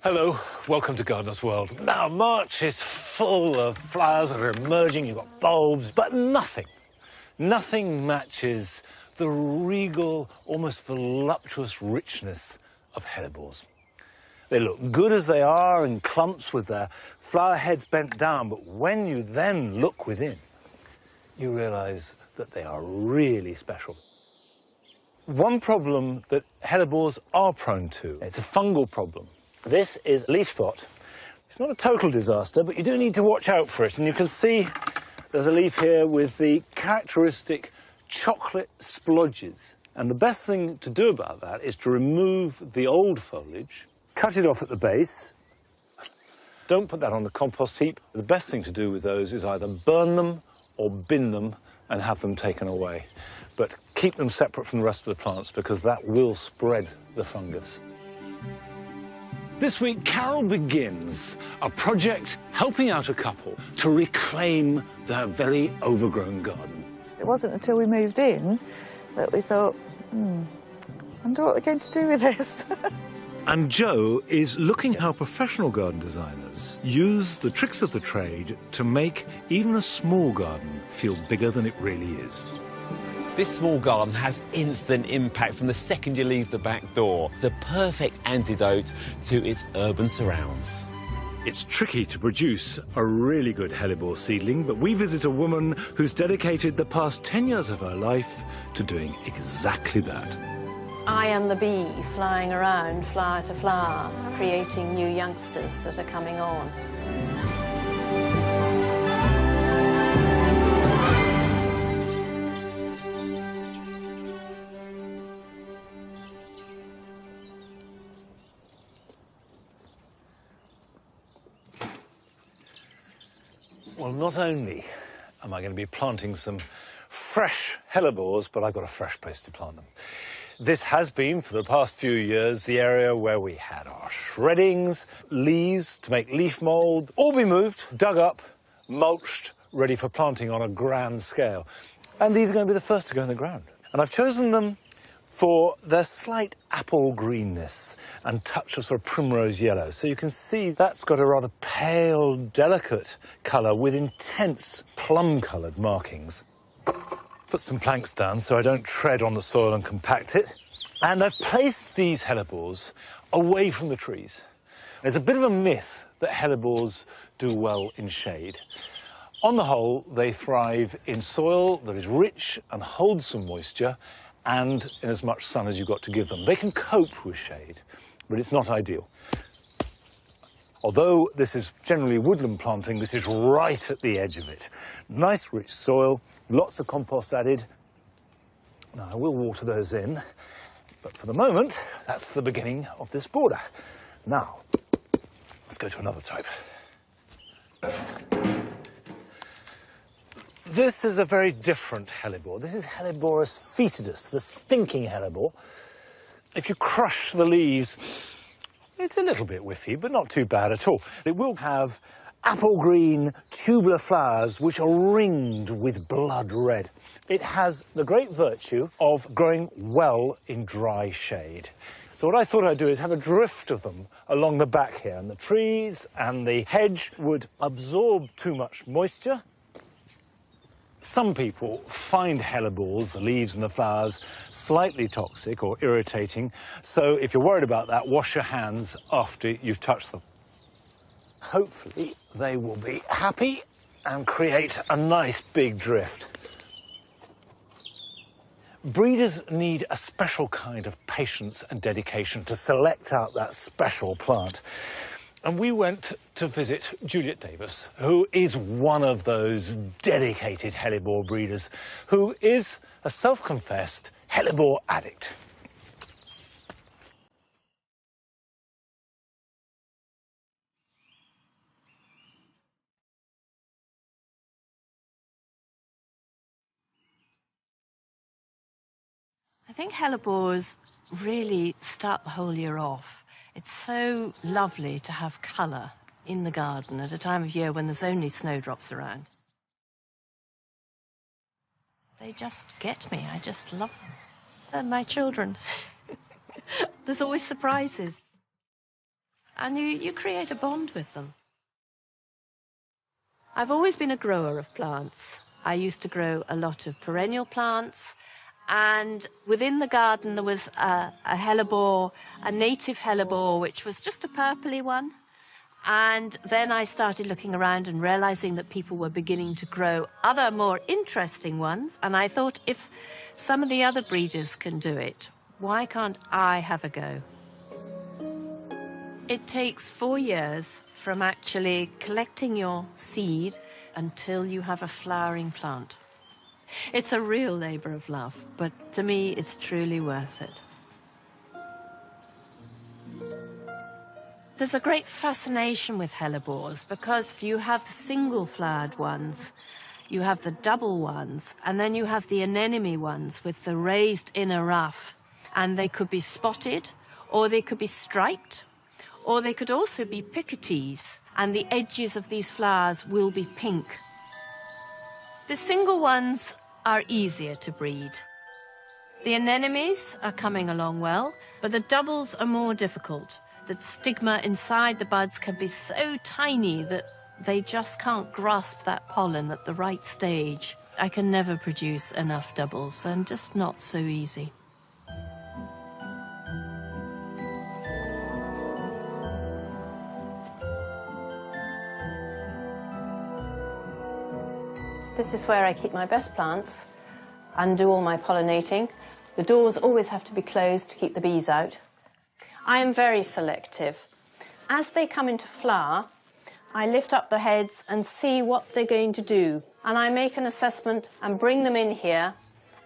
Hello, welcome to Gardener's World. Now, March is full of flowers that are emerging, you've got bulbs, but nothing matches the regal, almost voluptuous richness of hellebores. They look good as they are in clumps with their flower heads bent down, but when you then look within, you realise that they are really special. One problem that hellebores are prone to, it's a fungal problem. This is leaf spot. It's not a total disaster, but you do need to watch out for it. And you can see there's a leaf here with the characteristic chocolate splodges. And the best thing to do about that is to remove the old foliage, cut it off at the base. Don't put that on the compost heap. The best thing to do with those is either burn them or bin them and have them taken away. But keep them separate from the rest of the plants because that will spread the fungus. This week, Carol begins a project helping out a couple to reclaim their very overgrown garden. It wasn't until we moved in that we thought, I wonder what we're going to do with this. And Jo is looking how professional garden designers use the tricks of the trade to make even a small garden feel bigger than it really is. This small garden has instant impact from the second you leave the back door. The perfect antidote to its urban surrounds. It's tricky to produce a really good hellebore seedling, but we visit a woman who's dedicated the past 10 years of her life to doing exactly that. I am the bee flying around flower to flower, creating new youngsters that are coming on. Well, not only am I going to be planting some fresh hellebores, but I've got a fresh place to plant them. This has been, for the past few years, the area where we had our shreddings, leaves to make leaf mould, all be moved, dug up, mulched, ready for planting on a grand scale. And these are going to be the first to go in the ground. And I've chosen them for their slight apple greenness and touch of sort of primrose yellow. So you can see that's got a rather pale, delicate colour with intense plum-coloured markings. Put some planks down so I don't tread on the soil and compact it. And I've placed these hellebores away from the trees. There's a bit of a myth that hellebores do well in shade. On the whole, they thrive in soil that is rich and holds some moisture, and in as much sun as you've got to give them. They can cope with shade, but it's not ideal. Although this is generally woodland planting, this is right at the edge of it. Nice rich soil, lots of compost added. Now, I will water those in, but for the moment, that's the beginning of this border. Now, let's go to another type. This is a very different hellebore. This is Helleborus foetidus, the stinking hellebore. If you crush the leaves, it's a little bit whiffy, but not too bad at all. It will have apple green tubular flowers which are ringed with blood red. It has the great virtue of growing well in dry shade. So what I thought I'd do is have a drift of them along the back here, and the trees and the hedge would absorb too much moisture. Some people find hellebores, the leaves and the flowers, slightly toxic or irritating. So if you're worried about that, wash your hands after you've touched them. Hopefully they will be happy and create a nice big drift. Breeders need a special kind of patience and dedication to select out that special plant. And we went to visit Juliet Davis, who is one of those dedicated hellebore breeders, who is a self-confessed hellebore addict. I think hellebores really start the whole year off. It's so lovely to have colour in the garden at a time of year when there's only snowdrops around. They just get me. I just love them. They're my children. There's always surprises. and you create a bond with them. I've always been a grower of plants. I used to grow a lot of perennial plants, and within the garden there was a hellebore, a native hellebore, which was just a purpley one. And then I started looking around and realizing that people were beginning to grow other more interesting ones. And I thought, if some of the other breeders can do it, why can't I have a go? It takes 4 years from actually collecting your seed until you have a flowering plant. It's a real labor of love, but to me, it's truly worth it. There's a great fascination with hellebores because you have the single-flowered ones, you have the double ones, and then you have the anemone ones with the raised inner ruff. And they could be spotted, or they could be striped, or they could also be picotees, and the edges of these flowers will be pink. The single ones are easier to breed. The anemones are coming along well, but the doubles are more difficult. The stigma inside the buds can be so tiny that they just can't grasp that pollen at the right stage. I can never produce enough doubles, and just not so easy. This is where I keep my best plants and do all my pollinating. The doors always have to be closed to keep the bees out. I am very selective. As they come into flower, I lift up the heads and see what they're going to do. And I make an assessment and bring them in here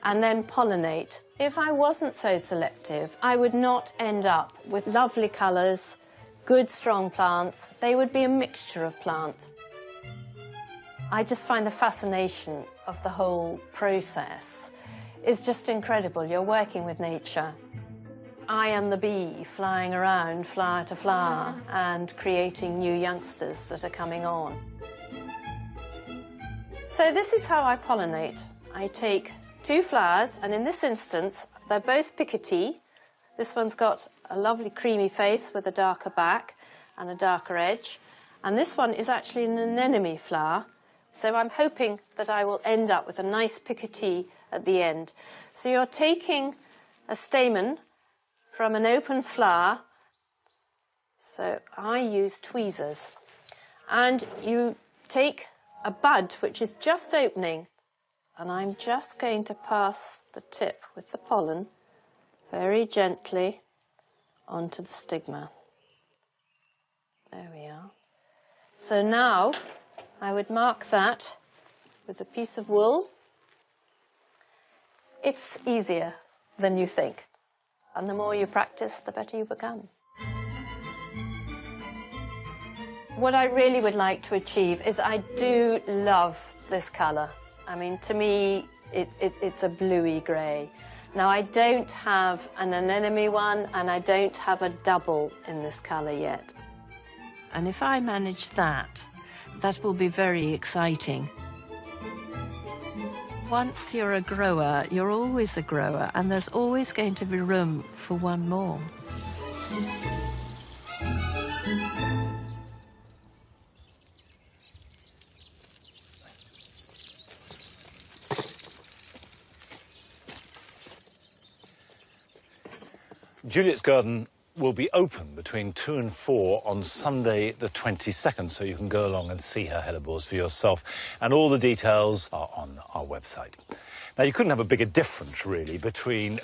and then pollinate. If I wasn't so selective, I would not end up with lovely colours, good strong plants. They would be a mixture of plants. I just find the fascination of the whole process is just incredible. You're working with nature. I am the bee flying around flower to flower and creating new youngsters that are coming on. So this is how I pollinate. I take 2 flowers, and in this instance, they're both picotee. This one's got a lovely creamy face with a darker back and a darker edge. And this one is actually an anemone flower. So I'm hoping that I will end up with a nice picotee at the end. So you're taking a stamen from an open flower. So I use tweezers. And you take a bud which is just opening, and I'm just going to pass the tip with the pollen very gently onto the stigma. There we are. So now I would mark that with a piece of wool. It's easier than you think. And the more you practice, the better you become. What I really would like to achieve is I do love this colour. I mean, to me, it's a bluey grey. Now, I don't have an anemone one, and I don't have a double in this colour yet. And if I manage that, that will be very exciting. Once you're a grower, you're always a grower, and there's always going to be room for one more. Juliet's garden will be open between 2 and 4 on Sunday the 22nd, so you can go along and see her hellebores for yourself. And all the details are on our website. Now, you couldn't have a bigger difference, really, between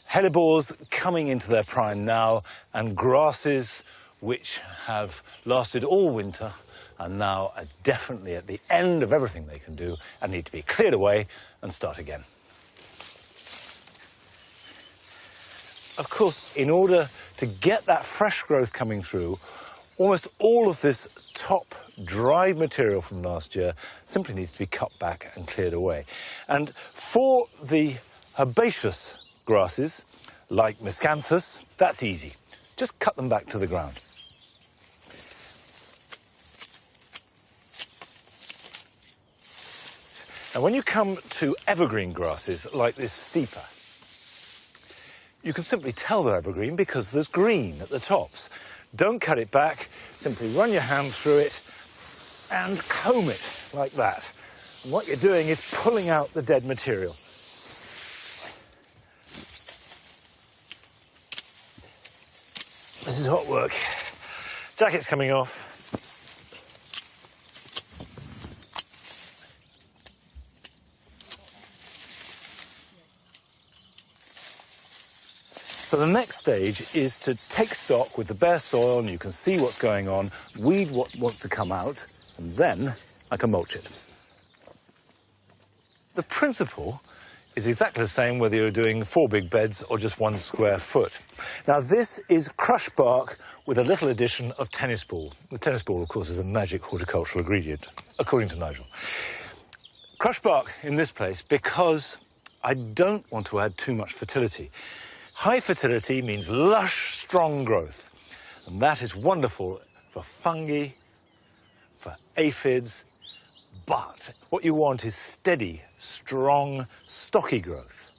hellebores coming into their prime now and grasses which have lasted all winter and now are definitely at the end of everything they can do and need to be cleared away and start again. Of course, in order to get that fresh growth coming through, almost all of this top dried material from last year simply needs to be cut back and cleared away. And for the herbaceous grasses, like Miscanthus, that's easy. Just cut them back to the ground. Now, when you come to evergreen grasses like this steeper, you can simply tell they're evergreen because there's green at the tops. Don't cut it back. Simply run your hand through it and comb it like that. And what you're doing is pulling out the dead material. This is hot work. Jacket's coming off. So the next stage is to take stock with the bare soil, and you can see what's going on, weed what wants to come out, and then I can mulch it. The principle is exactly the same whether you're doing 4 big beds or just 1 square foot. Now this is crushed bark with a little addition of tennis ball. The tennis ball, of course, is a magic horticultural ingredient, according to Nigel. Crushed bark in this place because I don't want to add too much fertility. High fertility means lush, strong growth, and that is wonderful for fungi, for aphids, but what you want is steady, strong, stocky growth,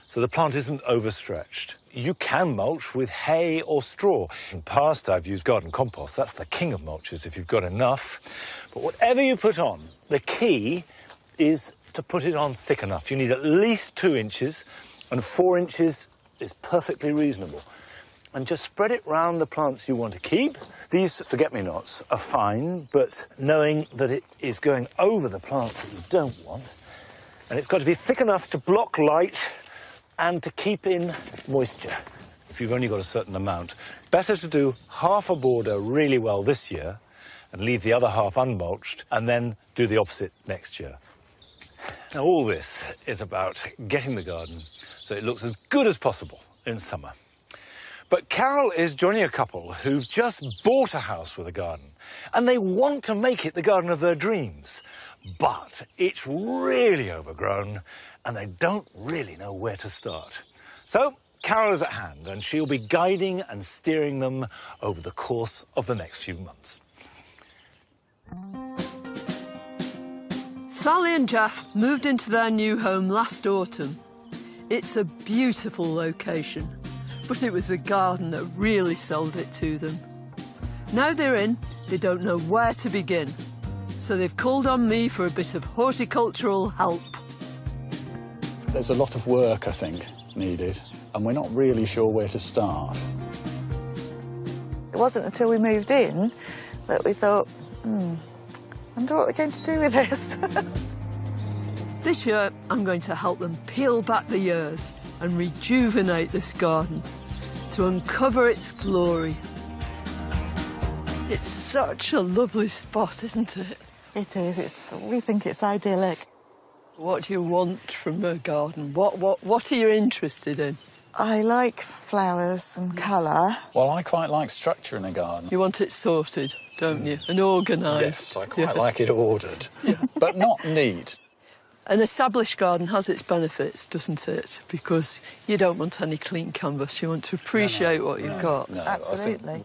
so the plant isn't overstretched. You can mulch with hay or straw. In the past, I've used garden compost. That's the king of mulches if you've got enough. But whatever you put on, the key is to put it on thick enough. You need at least 2 inches, and 4 inches is perfectly reasonable. And just spread it round the plants you want to keep. These forget-me-nots are fine, but knowing that it is going over the plants that you don't want, and it's got to be thick enough to block light and to keep in moisture if you've only got a certain amount. Better to do half a border really well this year and leave the other half unmulched, and then do the opposite next year. Now, all this is about getting the garden so it looks as good as possible in summer. But Carol is joining a couple who've just bought a house with a garden, and they want to make it the garden of their dreams. But it's really overgrown, and they don't really know where to start. So Carol is at hand, and she'll be guiding and steering them over the course of the next few months. Sally and Jeff moved into their new home last autumn. It's a beautiful location, but it was the garden that really sold it to them. Now they're in, they don't know where to begin, so they've called on me for a bit of horticultural help. There's a lot of work, I think, needed, and we're not really sure where to start. It wasn't until we moved in that we thought, I wonder what we're going to do with this. This year, I'm going to help them peel back the years and rejuvenate this garden to uncover its glory. It's such a lovely spot, isn't it? It is. We think it's idyllic. What do you want from a garden? What are you interested in? I like flowers and colour. Well, I quite like structure in a garden. You want it sorted, don't you? And organised. Yes, I quite like it ordered, but not neat. An established garden has its benefits, doesn't it? Because you don't want any clean canvas. You want to appreciate what you've got. No, Absolutely.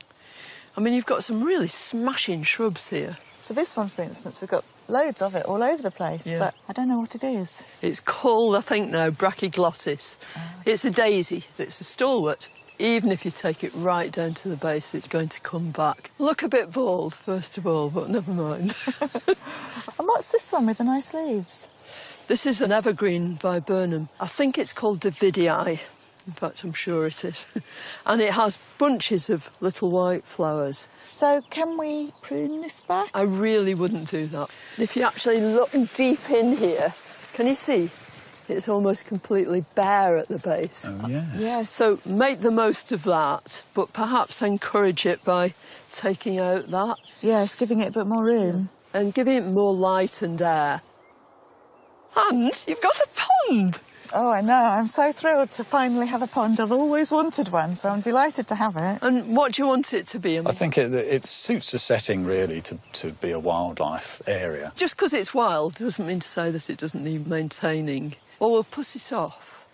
I mean, you've got some really smashing shrubs here. For this one, for instance, we've got loads of it all over the place, but I don't know what it is. It's called, I think now, Brachyglottis. It's a daisy. It's a stalwart. Even if you take it right down to the base, it's going to come back. Look a bit bald, first of all, but never mind. And what's this one with the nice leaves? This is an evergreen by Burnham. I think it's called Davidii. In fact, I'm sure it is. And it has bunches of little white flowers. So can we prune this back? I really wouldn't do that. If you actually look deep in here, can you see? It's almost completely bare at the base. Oh, yes. Yes. So make the most of that, but perhaps encourage it by taking out that. Yes, giving it a bit more room. And giving it more light and air. And you've got a pond! Oh, I know. I'm so thrilled to finally have a pond. I've always wanted one, so I'm delighted to have it. And what do you want it to be? I think it suits the setting, really, to be a wildlife area. Just because it's wild doesn't mean to say that it doesn't need maintaining. Well, we'll put it off,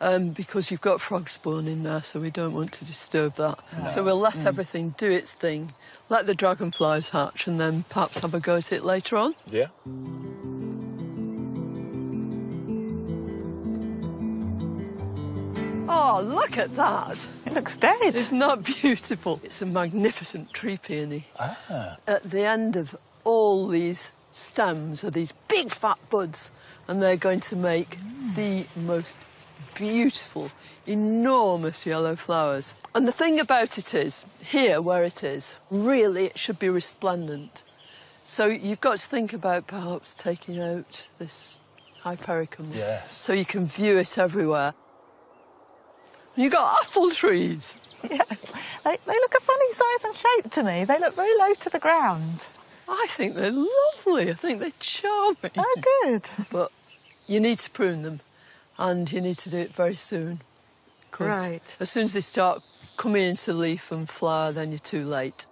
because you've got frog spawn in there, so we don't want to disturb that. No. So we'll let everything do its thing, let the dragonflies hatch, and then perhaps have a go at it later on. Yeah. Oh, look at that. It looks dead. Isn't that beautiful? It's a magnificent tree peony. Ah. At the end of all these stems are these big fat buds, and they're going to make the most beautiful, enormous yellow flowers. And the thing about it is, here where it is, really it should be resplendent. So you've got to think about perhaps taking out this hypericum. Yes. So you can view it everywhere. You've got apple trees. Yeah. They look a funny size and shape to me. They look very low to the ground. I think they're lovely. I think they're charming. Oh, good. But you need to prune them, and you need to do it very soon. 'Cause Right. as soon as they start coming into leaf and flower, then you're too late.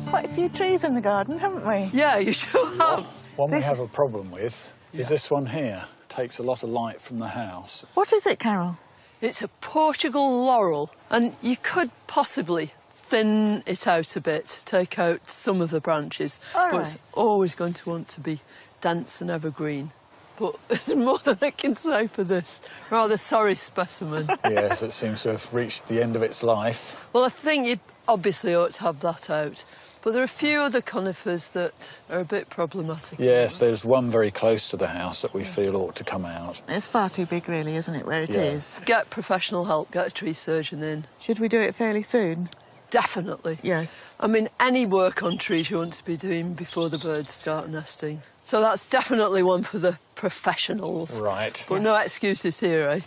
Quite a few trees in the garden, haven't we? Yeah, you sure have. One we have a problem with is this one here. Takes a lot of light from the house. What is it, Carol? It's a Portugal laurel, and you could possibly thin it out a bit, take out some of the branches, All but it's right. always going to want to be dense and evergreen. But there's more than I can say for this rather sorry specimen. Yes, it seems to have reached the end of its life. Well, I think you obviously ought to have that out. But there are a few other conifers that are a bit problematic. Yes, there's one very close to the house that we feel ought to come out. It's far too big, really, isn't it, where it is? Yeah. Get professional help, get a tree surgeon in. Should we do it fairly soon? Definitely. Yes. I mean, any work on trees you want to be doing before the birds start nesting. So that's definitely one for the professionals. Right. But no excuses here, eh?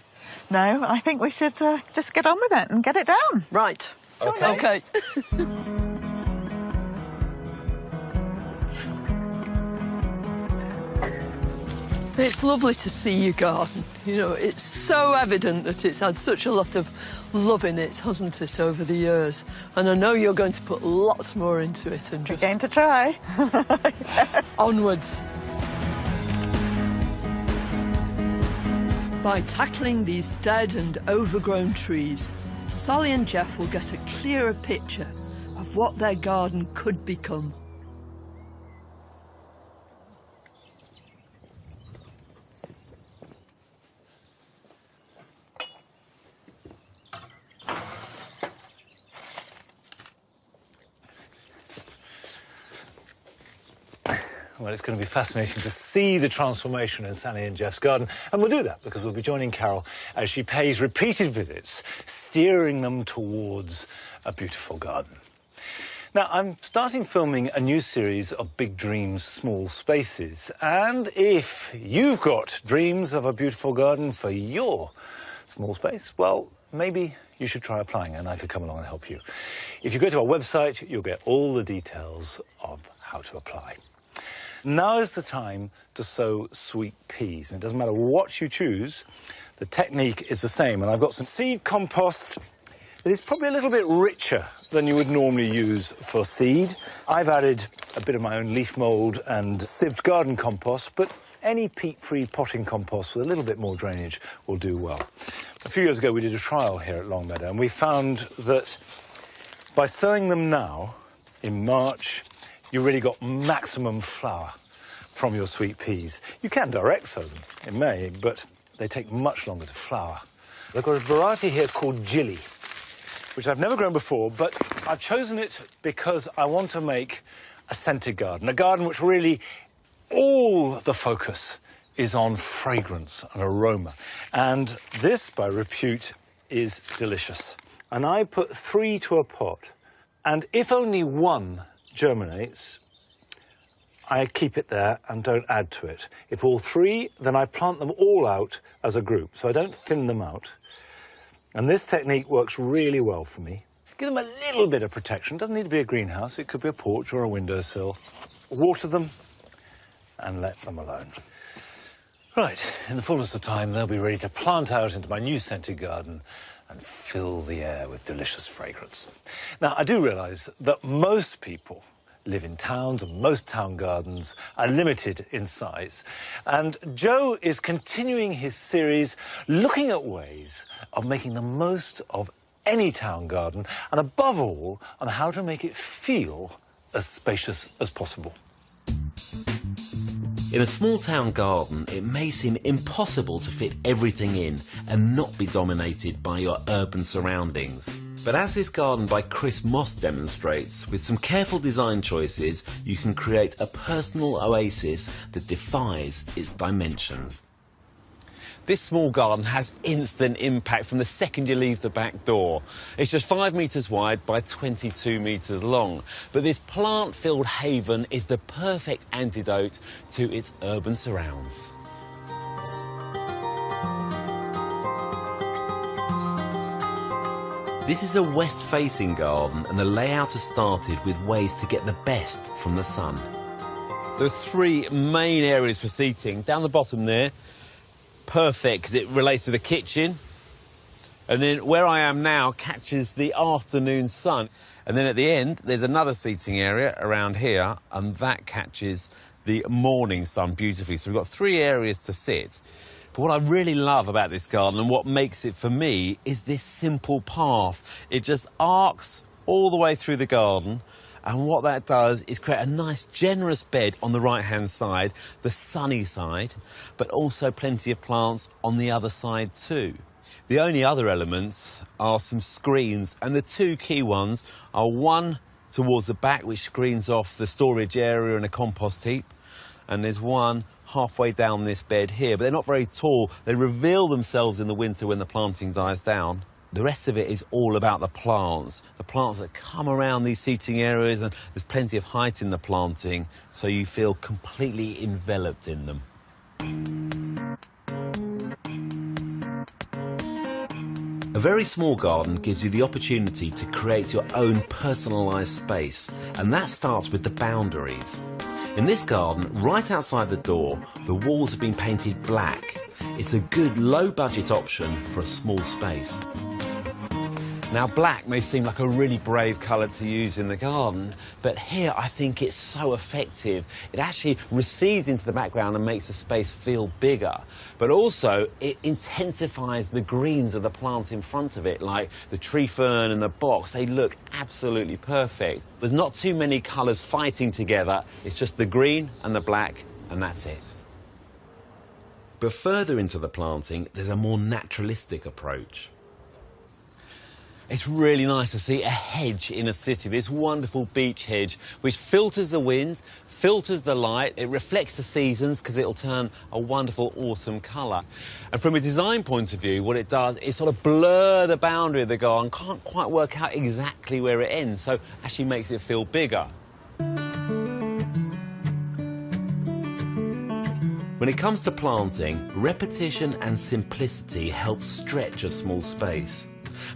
No, I think we should just get on with it and get it down. Right. Okay. OK. It's lovely to see your garden. You know, it's so evident that it's had such a lot of love in it, hasn't it, over the years? And I know you're going to put lots more into it and We're just going to try. onwards. By tackling these dead and overgrown trees, Sally and Jeff will get a clearer picture of what their garden could become. Well, it's going to be fascinating to see the transformation in Sally and Jeff's garden. And we'll do that because we'll be joining Carol as she pays repeated visits, steering them towards a beautiful garden. Now, I'm starting filming a new series of Big Dreams, Small Spaces. And if you've got dreams of a beautiful garden for your small space, well, maybe you should try applying and I could come along and help you. If you go to our website, you'll get all the details of how to apply. Now is the time to sow sweet peas. And it doesn't matter what you choose, the technique is the same. And I've got some seed compost that is probably a little bit richer than you would normally use for seed. I've added a bit of my own leaf mould and sieved garden compost, but any peat-free potting compost with a little bit more drainage will do well. A few years ago, we did a trial here at Longmeadow, and we found that by sowing them now, in March, you really got maximum flower from your sweet peas. You can direct sow them in May, but they take much longer to flower. I've got a variety here called Jilly, which I've never grown before, but I've chosen it because I want to make a scented garden, a garden which really all the focus is on fragrance and aroma. And this, by repute, is delicious. And I put 3 to a pot, and if only one germinates, I keep it there and don't add to it. If all 3, then I plant them all out as a group, so I don't thin them out. And this technique works really well for me. Give them a little bit of protection. Doesn't need to be a greenhouse. It could be a porch or a windowsill. Water them and let them alone. Right, in the fullness of time, they'll be ready to plant out into my new scented garden and fill the air with delicious fragrance. Now, I do realise that most people live in towns, and most town gardens are limited in size. And Joe is continuing his series looking at ways of making the most of any town garden, and above all, on how to make it feel as spacious as possible. In a small town garden, it may seem impossible to fit everything in and not be dominated by your urban surroundings. But as this garden by Chris Moss demonstrates, with some careful design choices, you can create a personal oasis that defies its dimensions. This small garden has instant impact from the second you leave the back door. It's just 5 metres wide by 22 metres long. But this plant-filled haven is the perfect antidote to its urban surrounds. This is a west-facing garden, and the layout has started with ways to get the best from the sun. There are 3 main areas for seating. Down the bottom there, perfect because it relates to the kitchen, and then where I am now catches the afternoon sun, and then at the end there's another seating area around here, and that catches the morning sun beautifully. So we've got 3 areas to sit. But what I really love about this garden, and what makes it for me, is this simple path. It just arcs all the way through the garden, and what that does is create a nice generous bed on the right hand side, the sunny side, but also plenty of plants on the other side too. The only other elements are some screens, and the 2 key ones are one towards the back, which screens off the storage area and a compost heap, and there's one halfway down this bed here, but they're not very tall. They reveal themselves in the winter when the planting dies down. The rest of it is all about the plants that come around these seating areas, and there's plenty of height in the planting, so you feel completely enveloped in them. A very small garden gives you the opportunity to create your own personalised space, and that starts with the boundaries. In this garden, right outside the door, the walls have been painted black. It's a good low-budget option for a small space. Now, black may seem like a really brave colour to use in the garden, but here I think it's so effective. It actually recedes into the background and makes the space feel bigger. But also, it intensifies the greens of the plant in front of it, like the tree fern and the box. They look absolutely perfect. There's not too many colours fighting together. It's just the green and the black, and that's it. But further into the planting, there's a more naturalistic approach. It's really nice to see a hedge in a city, this wonderful beech hedge, which filters the wind, filters the light, it reflects the seasons because it'll turn a wonderful autumn colour. And from a design point of view, what it does is sort of blur the boundary of the garden, can't quite work out exactly where it ends, so actually makes it feel bigger. When it comes to planting, repetition and simplicity help stretch a small space.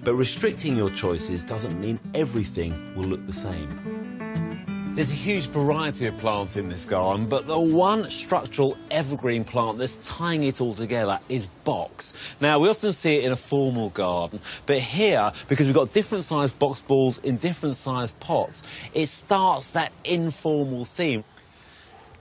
But restricting your choices doesn't mean everything will look the same. There's a huge variety of plants in this garden, but the one structural evergreen plant that's tying it all together is box. Now, we often see it in a formal garden, but here, because we've got different sized box balls in different sized pots, it starts that informal theme.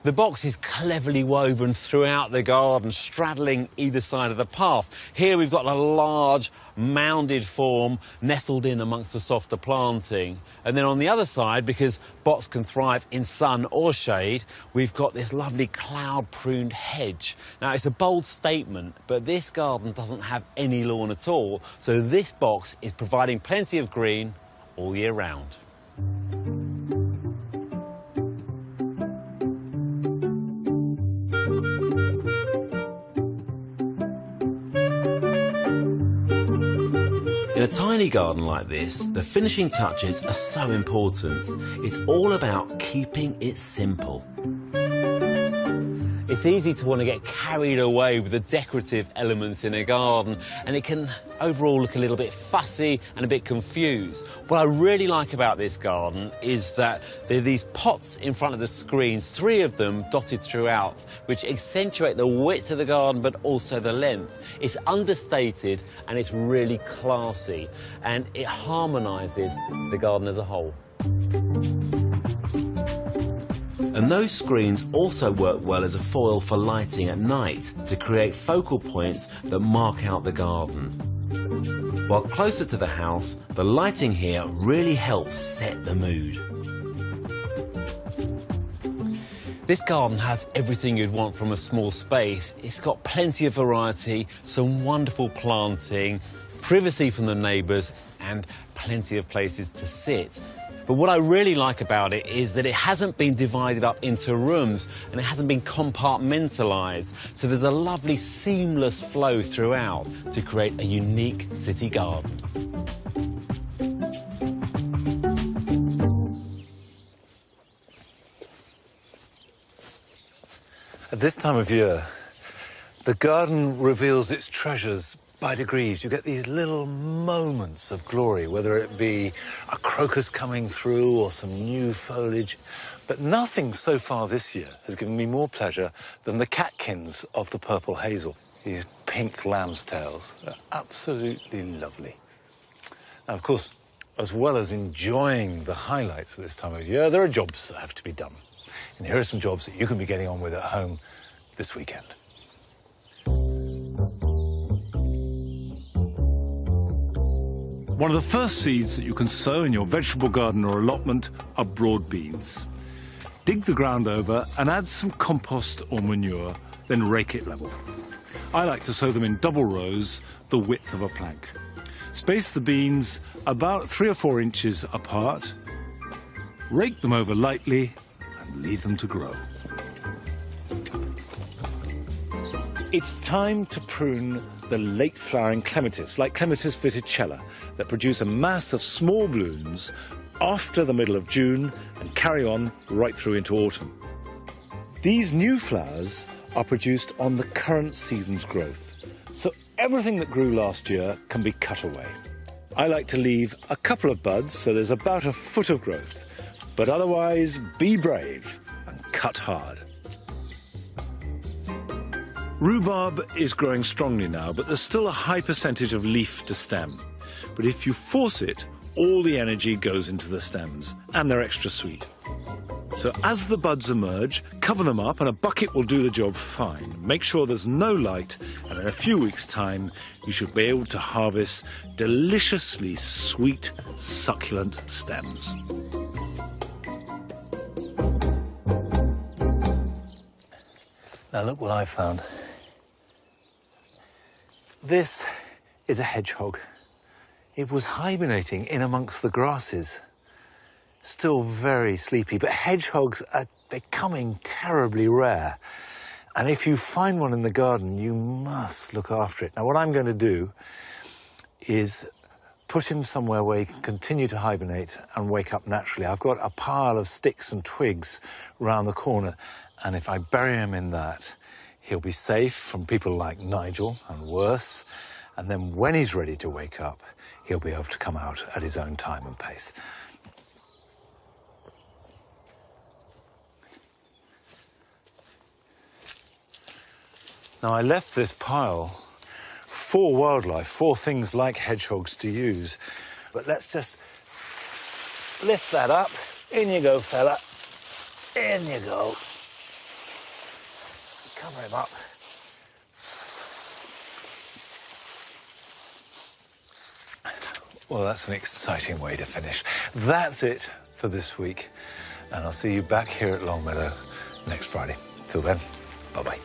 The box is cleverly woven throughout the garden, straddling either side of the path. Here we've got a large mounded form nestled in amongst the softer planting. And then on the other side, because box can thrive in sun or shade, we've got this lovely cloud-pruned hedge. Now, it's a bold statement, but this garden doesn't have any lawn at all, so this box is providing plenty of green all year round. In a tiny garden like this, the finishing touches are so important. It's all about keeping it simple. It's easy to want to get carried away with the decorative elements in a garden, and it can overall look a little bit fussy and a bit confused. What I really like about this garden is that there are these pots in front of the screens, 3 of them dotted throughout, which accentuate the width of the garden but also the length. It's understated and it's really classy, and it harmonises the garden as a whole. And those screens also work well as a foil for lighting at night to create focal points that mark out the garden. While closer to the house, the lighting here really helps set the mood. This garden has everything you'd want from a small space. It's got plenty of variety, some wonderful planting, privacy from the neighbours, and plenty of places to sit. But what I really like about it is that it hasn't been divided up into rooms and it hasn't been compartmentalised. So there's a lovely seamless flow throughout to create a unique city garden. At this time of year, the garden reveals its treasures by degrees. You get these little moments of glory, whether it be a crocus coming through or some new foliage. But nothing so far this year has given me more pleasure than the catkins of the purple hazel. These pink lamb's tails are absolutely lovely. Now, of course, as well as enjoying the highlights at this time of year, there are jobs that have to be done. And here are some jobs that you can be getting on with at home this weekend. One of the first seeds that you can sow in your vegetable garden or allotment are broad beans. Dig the ground over and add some compost or manure, then rake it level. I like to sow them in double rows, the width of a plank. Space the beans about 3 or 4 inches apart, rake them over lightly, and leave them to grow. It's time to prune the late-flowering clematis, like Clematis verticella, that produce a mass of small blooms after the middle of June and carry on right through into autumn. These new flowers are produced on the current season's growth, so everything that grew last year can be cut away. I like to leave a couple of buds, so there's about a foot of growth, but otherwise be brave and cut hard. Rhubarb is growing strongly now, but there's still a high percentage of leaf to stem. But if you force it, all the energy goes into the stems, and they're extra sweet. So as the buds emerge, cover them up, and a bucket will do the job fine. Make sure there's no light, and in a few weeks' time, you should be able to harvest deliciously sweet, succulent stems. Now look what I found. This is a hedgehog. It was hibernating in amongst the grasses. Still very sleepy, but hedgehogs are becoming terribly rare. And if you find one in the garden, you must look after it. Now, what I'm going to do is put him somewhere where he can continue to hibernate and wake up naturally. I've got a pile of sticks and twigs round the corner, and if I bury him in that, he'll be safe from people like Nigel and worse. And then when he's ready to wake up, he'll be able to come out at his own time and pace. Now, I left this pile for wildlife, for things like hedgehogs to use. But let's just lift that up. In you go, fella. In you go. Cover him up. Well, that's an exciting way to finish. That's it for this week. And I'll see you back here at Longmeadow next Friday. Till then, bye-bye.